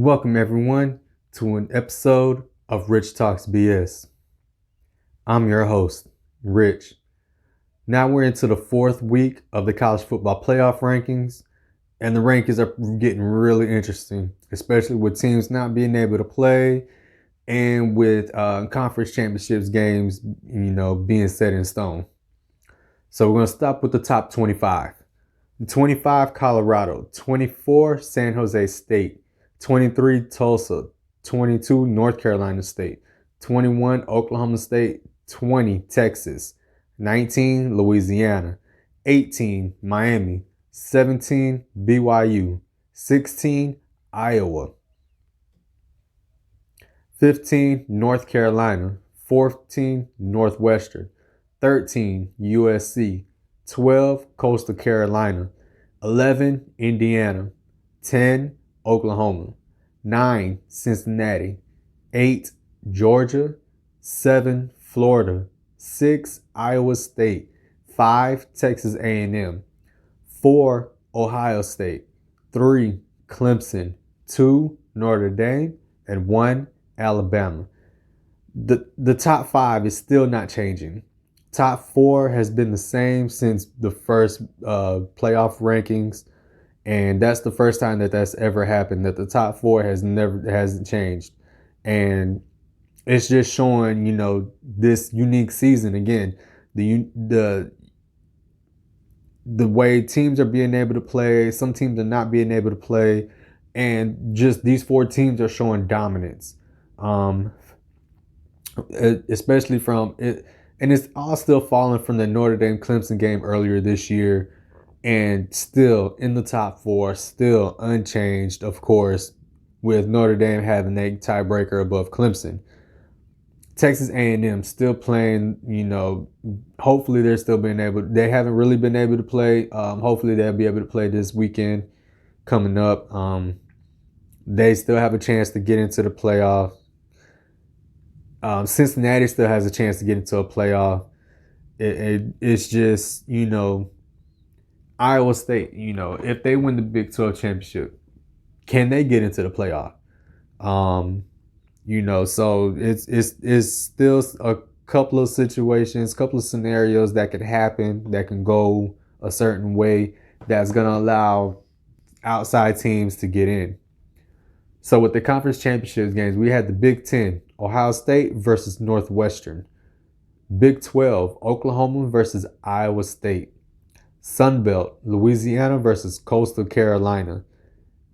Welcome everyone to an episode of Rich Talks BS. I'm your host, Rich. Now we're into the fourth week of the college football playoff rankings, and the rankings are getting really interesting, especially with teams not being able to play and with conference championships games, being set in stone. So we're going to stop with the top 25. 25 Colorado, 24 San Jose State, 23 Tulsa, 22 North Carolina State, 21 Oklahoma State, 20 Texas, 19 Louisiana, 18 Miami, 17 BYU, 16 Iowa, 15 North Carolina, 14 Northwestern, 13 USC, 12 Coastal Carolina, 11 Indiana, 10 Oklahoma, 9 Cincinnati, 8 Georgia, 7 Florida, 6 Iowa State, 5 Texas A&M, 4 Ohio State, 3 Clemson, 2 Notre Dame, and 1 Alabama. The top 5 is still not changing. Top 4 has been the same since the first playoff rankings, and that's the first time that that's ever happened. That the top 4 hasn't changed, and it's just showing this unique season again. The way teams are being able to play, some teams are not being able to play, and just these 4 teams are showing dominance, especially from it. And it's all still falling from the Notre Dame Clemson game earlier this year, and still in the top 4, still unchanged, of course, with Notre Dame having a tiebreaker above Clemson. Texas A&M still playing, hopefully they haven't really been able to play. Hopefully they'll be able to play this weekend coming up. They still have a chance to get into the playoff. Cincinnati still has a chance to get into a playoff. It's just, Iowa State, if they win the Big 12 championship, can they get into the playoff? So it's still a couple of situations, couple of scenarios that could happen, that can go a certain way, that's going to allow outside teams to get in. So with the conference championships games, we had the Big 10, Ohio State versus Northwestern. Big 12, Oklahoma versus Iowa State. Sun Belt, Louisiana versus Coastal Carolina.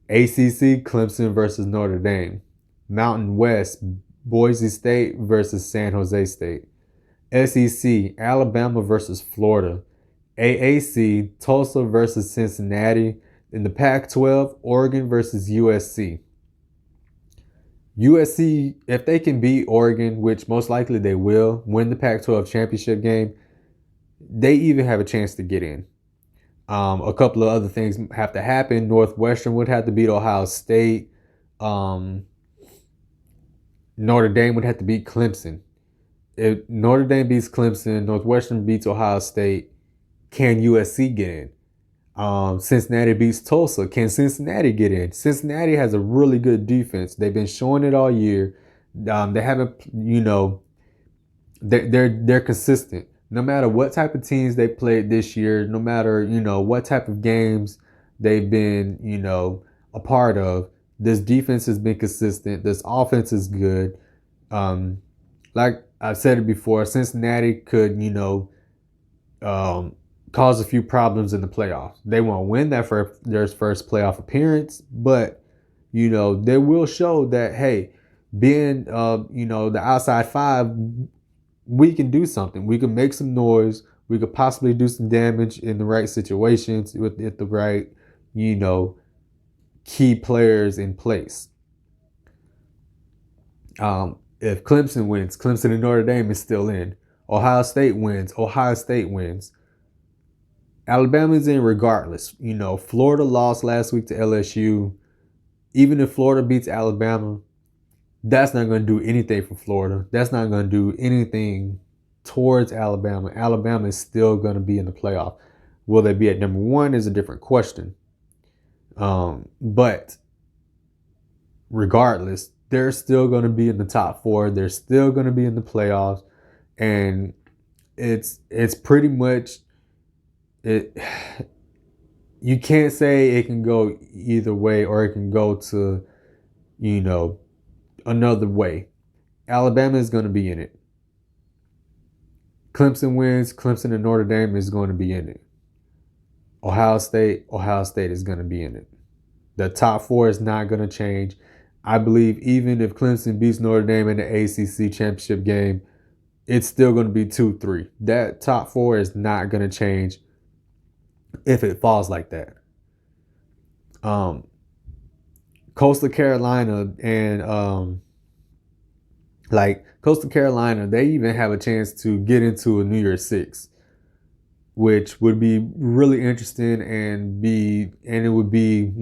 ACC, Clemson versus Notre Dame. Mountain West, Boise State versus San Jose State. SEC, Alabama versus Florida. AAC, Tulsa versus Cincinnati. In the Pac-12, Oregon versus USC. USC, if they can beat Oregon, which most likely they will, win the Pac-12 championship game, they even have a chance to get in. A couple of other things have to happen. Northwestern would have to beat Ohio State. Notre Dame would have to beat Clemson. If Notre Dame beats Clemson, Northwestern beats Ohio State, can USC get in? Cincinnati beats Tulsa. Can Cincinnati get in? Cincinnati has a really good defense. They've been showing it all year. They haven't, they're consistent. No matter what type of teams they played this year, no matter, what type of games they've been, a part of, this defense has been consistent. This offense is good. Like I've said it before, Cincinnati could, cause a few problems in the playoffs. They won't win their first playoff appearance, but they will show that, hey, being the outside 5, we can do something. We can make some noise. We could possibly do some damage in the right situations with the right key players in place. If Clemson wins, Clemson and Notre Dame is still in. Ohio State wins, Ohio State wins. Alabama's in regardless. Florida lost last week to LSU. Even if Florida beats Alabama, that's not going to do anything for Florida. That's not going to do anything towards Alabama. Alabama is still going to be in the playoff. Will they be at number 1 is a different question. But regardless, they're still going to be in the top four. They're still going to be in the playoffs, and it's pretty much it. You can't say it can go either way or it can go to, you know, another way. Alabama is going to be in it. Clemson wins. Clemson and Notre Dame is going to be in it. Ohio State is going to be in it. The top four is not going to change. I believe even if Clemson beats Notre Dame in the ACC championship game, it's still going to be 2-3. That top four is not going to change if it falls like that. Coastal Carolina and Coastal Carolina, they even have a chance to get into a New Year's Six, which would be really interesting and it would be,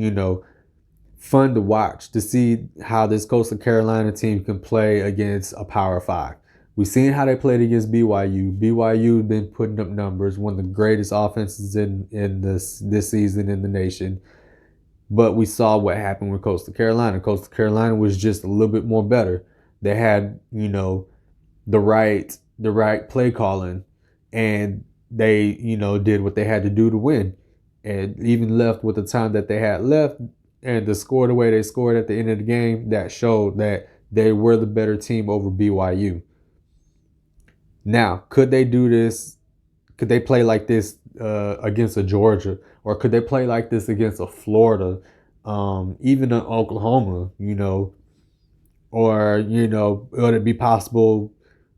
fun to watch to see how this Coastal Carolina team can play against a Power Five. We've seen how they played against BYU. BYU been putting up numbers, one of the greatest offenses in this season in the nation. But we saw what happened with Coastal Carolina. Coastal Carolina was just a little bit more better. They had, the right play calling, and they, did what they had to do to win, and even left with the time that they had left, and to score the way they scored at the end of the game, that showed that they were the better team over BYU. Now, could they do this? Could they play like this against a Georgia, or could they play like this against a Florida, even an Oklahoma? Or would it be possible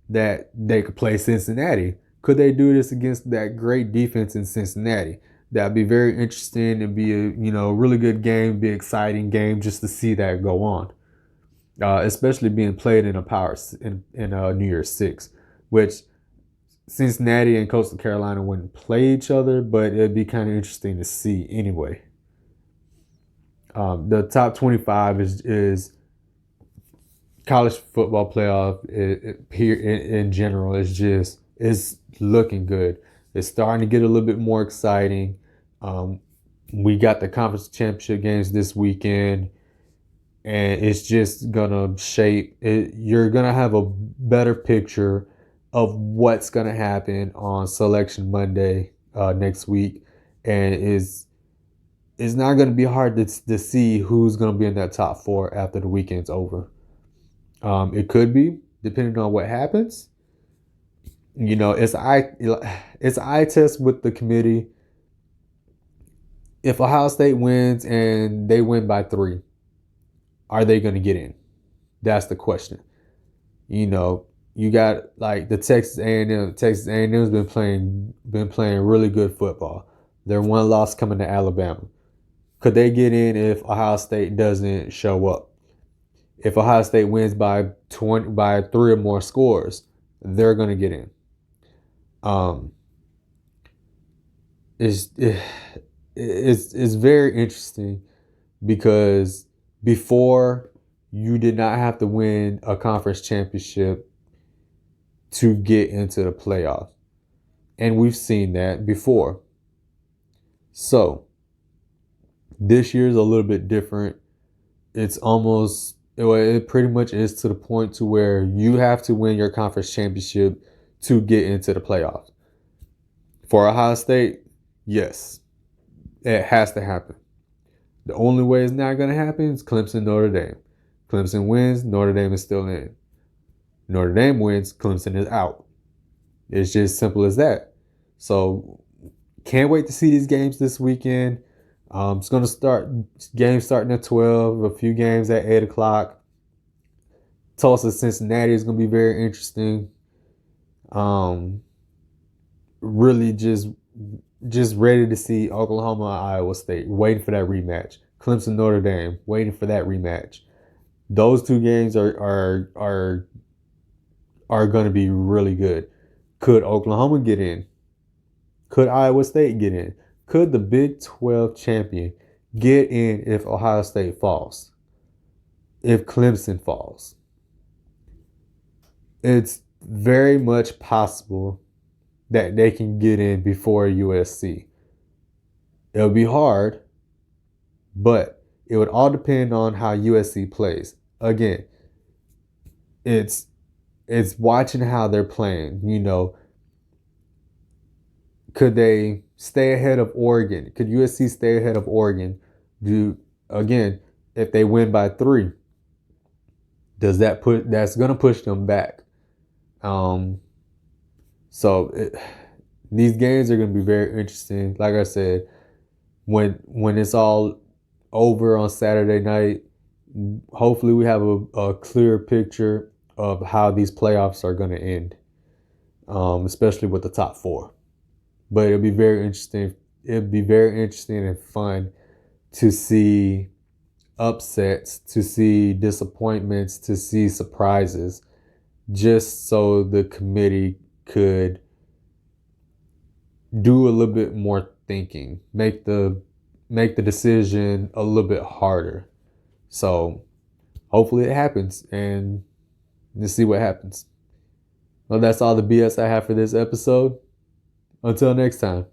that they could play Cincinnati? Could they do this against that great defense in Cincinnati? That'd be very interesting and be a really good game, be an exciting game just to see that go on. Especially being played in a New Year's Six, which Cincinnati and Coastal Carolina wouldn't play each other, but it'd be kind of interesting to see anyway. The top 25 is college football playoff in general is looking good. It's starting to get a little bit more exciting. We got the conference championship games this weekend, and it's just gonna shape it. You're gonna have a better picture of what's gonna happen on Selection Monday next week, and it's not gonna be hard to see who's gonna be in that top four after the weekend's over. It could be, depending on what happens. It's eye test with the committee. If Ohio State wins and they win by 3, are they going to get in? That's the question. You got like the Texas A&M. Texas A&M's been playing really good football. They're one loss coming to Alabama. Could they get in if Ohio State doesn't show up? If Ohio State wins by 3 or more scores, they're going to get in. It's very interesting because before, you did not have to win a conference championship to get into the playoffs. And we've seen that before. So this year's a little bit different. It pretty much is to the point to where you have to win your conference championship to get into the playoffs. For Ohio State, yes, it has to happen. The only way it's not going to happen is Clemson, Notre Dame. Clemson wins, Notre Dame is still in. Notre Dame wins, Clemson is out. It's just simple as that. So, can't wait to see these games this weekend. It's going to start, games starting at 12, a few games at 8 o'clock. Tulsa, Cincinnati is going to be very interesting. Really just ready to see Oklahoma, Iowa State, waiting for that rematch. Clemson, Notre Dame, waiting for that rematch. Those two games are going to be really good. Could Oklahoma get in? Could Iowa State get in? Could the Big 12 champion get in if Ohio State falls? If Clemson falls? It's very much possible that they can get in before USC. It'll be hard, but It would all depend on how USC plays. Again, it's watching how they're playing. Could they stay ahead of Oregon? Could USC stay ahead of Oregon? Again, if they win by 3, that's gonna push them back. These games are gonna be very interesting. Like I said, when it's all over on Saturday night, hopefully we have a clear picture of how these playoffs are gonna end, especially with the top 4. But it'll be very interesting. It'll be very interesting and fun to see upsets, to see disappointments, to see surprises, just so the committee could do a little bit more thinking, make the decision a little bit harder. So hopefully it happens, and let's see what happens. Well, that's all the BS I have for this episode. Until next time.